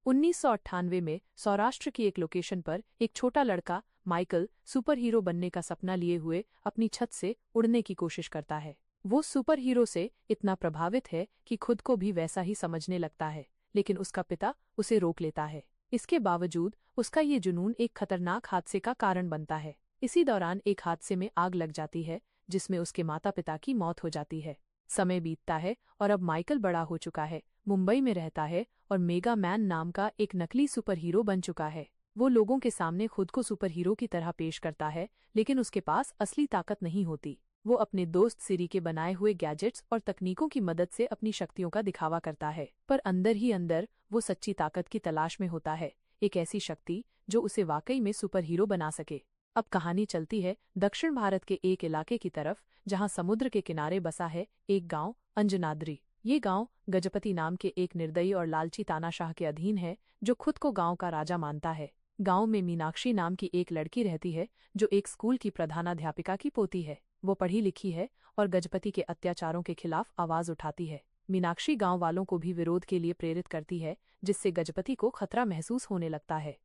1998 में सौराष्ट्र की एक लोकेशन पर एक छोटा लड़का माइकल सुपर हीरो बनने का सपना लिए हुए अपनी छत से उड़ने की कोशिश करता है। वो सुपर हीरो से इतना प्रभावित है कि खुद को भी वैसा ही समझने लगता है, लेकिन उसका पिता उसे रोक लेता है। इसके बावजूद उसका ये जुनून एक खतरनाक हादसे का कारण बनता है। इसी दौरान एक हादसे में आग लग जाती है जिसमें उसके माता पिता की मौत हो जाती है। समय बीतता है और अब माइकल बड़ा हो चुका है, मुंबई में रहता है और मेगा मैन नाम का एक नकली सुपर हीरो बन चुका है। वो लोगों के सामने खुद को सुपर हीरो की तरह पेश करता है, लेकिन उसके पास असली ताकत नहीं होती। वो अपने दोस्त सिरी के बनाए हुए गैजेट्स और तकनीकों की मदद से अपनी शक्तियों का दिखावा करता है, पर अंदर ही अंदर वो सच्ची ताकत की तलाश में होता है, एक ऐसी शक्ति जो उसे वाकई में सुपर हीरो बना सके। अब कहानी चलती है दक्षिण भारत के एक इलाके की तरफ, जहां समुद्र के किनारे बसा है एक गांव अंजनाद्री। ये गांव गजपति नाम के एक निर्दयी और लालची तानाशाह के अधीन है, जो खुद को गांव का राजा मानता है। गांव में मीनाक्षी नाम की एक लड़की रहती है, जो एक स्कूल की प्रधानाध्यापिका की पोती है। वो पढ़ी लिखी है और गजपति के अत्याचारों के खिलाफ आवाज उठाती है। मीनाक्षी गांव वालों को भी विरोध के लिए प्रेरित करती है, जिससे गजपति को खतरा महसूस होने लगता है।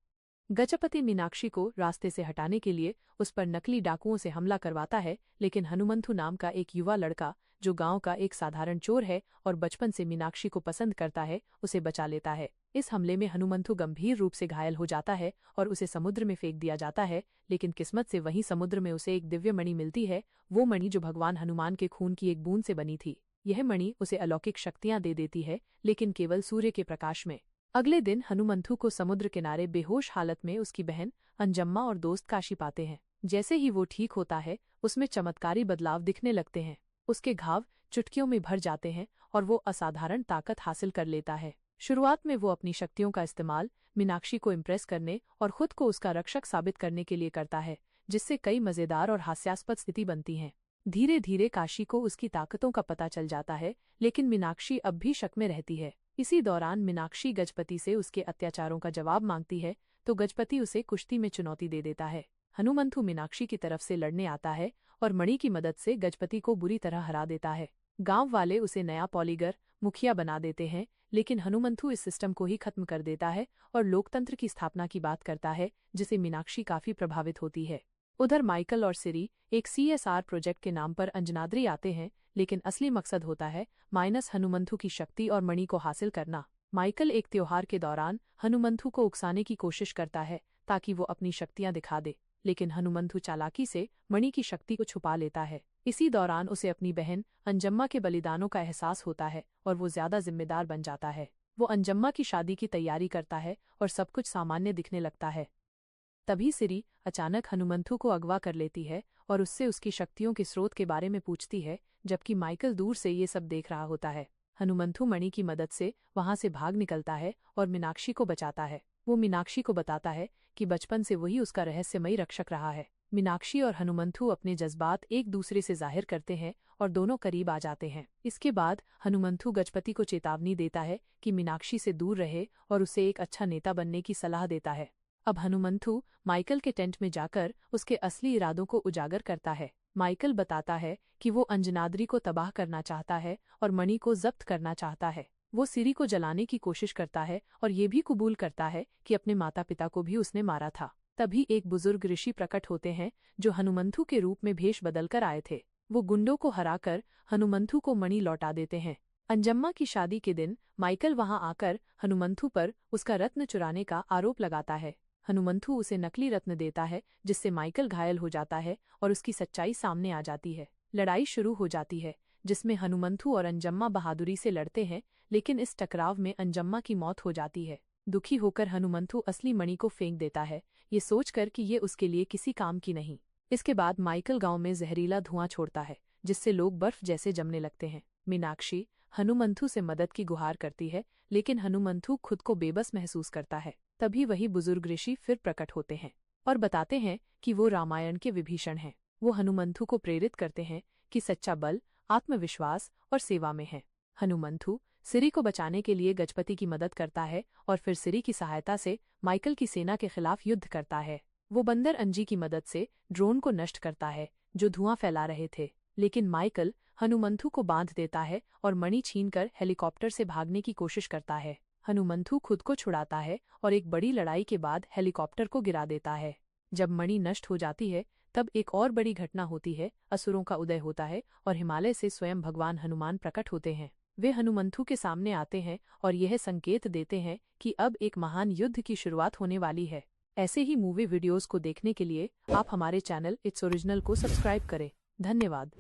गजपति मीनाक्षी को रास्ते से हटाने के लिए उस पर नकली डाकुओं से हमला करवाता है, लेकिन हनुमंथु नाम का एक युवा लड़का, जो गांव का एक साधारण चोर है और बचपन से मीनाक्षी को पसंद करता है, उसे बचा लेता है। इस हमले में हनुमंथु गंभीर रूप से घायल हो जाता है और उसे समुद्र में फेंक दिया जाता है, लेकिन किस्मत से वहीं समुद्र में उसे एक दिव्य मणि मिलती है, वो मणि जो भगवान हनुमान के खून की एक बूंद से बनी थी। यह मणि उसे अलौकिक शक्तियां दे देती है, लेकिन केवल सूर्य के प्रकाश में। अगले दिन हनुमंथु को समुद्र किनारे बेहोश हालत में उसकी बहन अंजम्मा और दोस्त काशी पाते हैं। जैसे ही वो ठीक होता है, उसमें चमत्कारी बदलाव दिखने लगते हैं। उसके घाव चुटकियों में भर जाते हैं और वो असाधारण ताकत हासिल कर लेता है। शुरुआत में वो अपनी शक्तियों का इस्तेमाल मीनाक्षी को इम्प्रेस करने और खुद को उसका रक्षक साबित करने के लिए करता है, जिससे कई मजेदार और हास्यास्पद स्थिति बनती हैं। धीरे धीरे काशी को उसकी ताकतों का पता चल जाता है, लेकिन मीनाक्षी अब भी शक में रहती है। इसी दौरान मीनाक्षी गजपति से उसके अत्याचारों का जवाब मांगती है, तो गजपति उसे कुश्ती में चुनौती दे देता है। हनुमंथु मीनाक्षी की तरफ से लड़ने आता है और मणि की मदद से गजपति को बुरी तरह हरा देता है। गांव वाले उसे नया पॉलीगर मुखिया बना देते हैं, लेकिन हनुमंथु इस सिस्टम को ही खत्म कर देता है और लोकतंत्र की स्थापना की बात करता है, जिसे मीनाक्षी काफी प्रभावित होती है। उधर माइकल और सिरी एक CSR प्रोजेक्ट के नाम पर अंजनाद्री आते हैं, लेकिन असली मकसद होता है माइनस हनुमंथु की शक्ति और मणि को हासिल करना। माइकल एक त्योहार के दौरान हनुमंथु को उकसाने की कोशिश करता है ताकि वो अपनी शक्तियां दिखा दे, लेकिन हनुमंथु चालाकी से मणि की शक्ति को छुपा लेता है। इसी दौरान उसे अपनी बहन अंजम्मा के बलिदानों का एहसास होता है और वो ज्यादा जिम्मेदार बन जाता है। वो अंजम्मा की शादी की तैयारी करता है और सब कुछ सामान्य दिखने लगता है। तभी सिरी अचानक हनुमंथु को अगवा कर लेती है और उससे उसकी शक्तियों के स्रोत के बारे में पूछती है, जबकि माइकल दूर से ये सब देख रहा होता है। हनुमंथु मणि की मदद से वहां से भाग निकलता है और मीनाक्षी को बचाता है। वो मीनाक्षी को बताता है कि बचपन से वही उसका रहस्यमयी रक्षक रहा है। मीनाक्षी और हनुमंथु अपने जज्बात एक दूसरे से जाहिर करते हैं और दोनों करीब आ जाते हैं। इसके बाद हनुमंथु गजपति को चेतावनी देता है कि मीनाक्षी से दूर रहे और उसे एक अच्छा नेता बनने की सलाह देता है। अब हनुमंथु माइकल के टेंट में जाकर उसके असली इरादों को उजागर करता है। माइकल बताता है कि वो अंजनाद्री को तबाह करना चाहता है और मणि को जब्त करना चाहता है। वो सिरी को जलाने की कोशिश करता है और ये भी कबूल करता है कि अपने माता पिता को भी उसने मारा था। तभी एक बुजुर्ग ऋषि प्रकट होते हैं, जो हनुमंथु के रूप में भेष बदलकर आए थे। वो गुंडों को हराकर हनुमंथु को मणि लौटा देते हैं। अंजम्मा की शादी के दिन माइकल वहां आकर हनुमंथु पर उसका रत्न चुराने का आरोप लगाता है। हनुमंथु उसे नकली रत्न देता है, जिससे माइकल घायल हो जाता है और उसकी सच्चाई सामने आ जाती है। लड़ाई शुरू हो जाती है, जिसमें हनुमंथु और अंजम्मा बहादुरी से लड़ते हैं, लेकिन इस टकराव में अंजम्मा की मौत हो जाती है। दुखी होकर हनुमंथु असली मणि को फेंक देता है, ये सोचकर कि ये उसके लिए किसी काम की नहीं। इसके बाद माइकल गांव में जहरीला धुआं छोड़ता है, जिससे लोग बर्फ जैसे जमने लगते हैं। मीनाक्षी हनुमंथु से मदद की गुहार करती है, लेकिन हनुमंथु खुद को बेबस महसूस करता है। तभी वही बुजुर्ग ऋषि फिर प्रकट होते हैं और बताते हैं कि वो रामायण के विभीषण हैं। वो हनुमंथु को प्रेरित करते हैं कि सच्चा बल आत्मविश्वास और सेवा में है। हनुमंथु सिरी को बचाने के लिए गजपति की मदद करता है और फिर सिरी की सहायता से माइकल की सेना के खिलाफ युद्ध करता है। वो बंदर अंजी की मदद से ड्रोन को नष्ट करता है, जो धुआं फैला रहे थे, लेकिन माइकल हनुमंथु को बांध देता है और मणि छीनकर हेलीकॉप्टर से भागने की कोशिश करता है। हनुमंथु खुद को छुड़ाता है और एक बड़ी लड़ाई के बाद हेलीकॉप्टर को गिरा देता है। जब मणि नष्ट हो जाती है तब एक और बड़ी घटना होती है, असुरों का उदय होता है और हिमालय से स्वयं भगवान हनुमान प्रकट होते हैं। वे हनुमंथु के सामने आते हैं और यह संकेत देते हैं कि अब एक महान युद्ध की शुरुआत होने वाली है। ऐसे ही मूवी वीडियोस को देखने के लिए आप हमारे चैनल इट्स ओरिजिनल को सब्सक्राइब करें। धन्यवाद।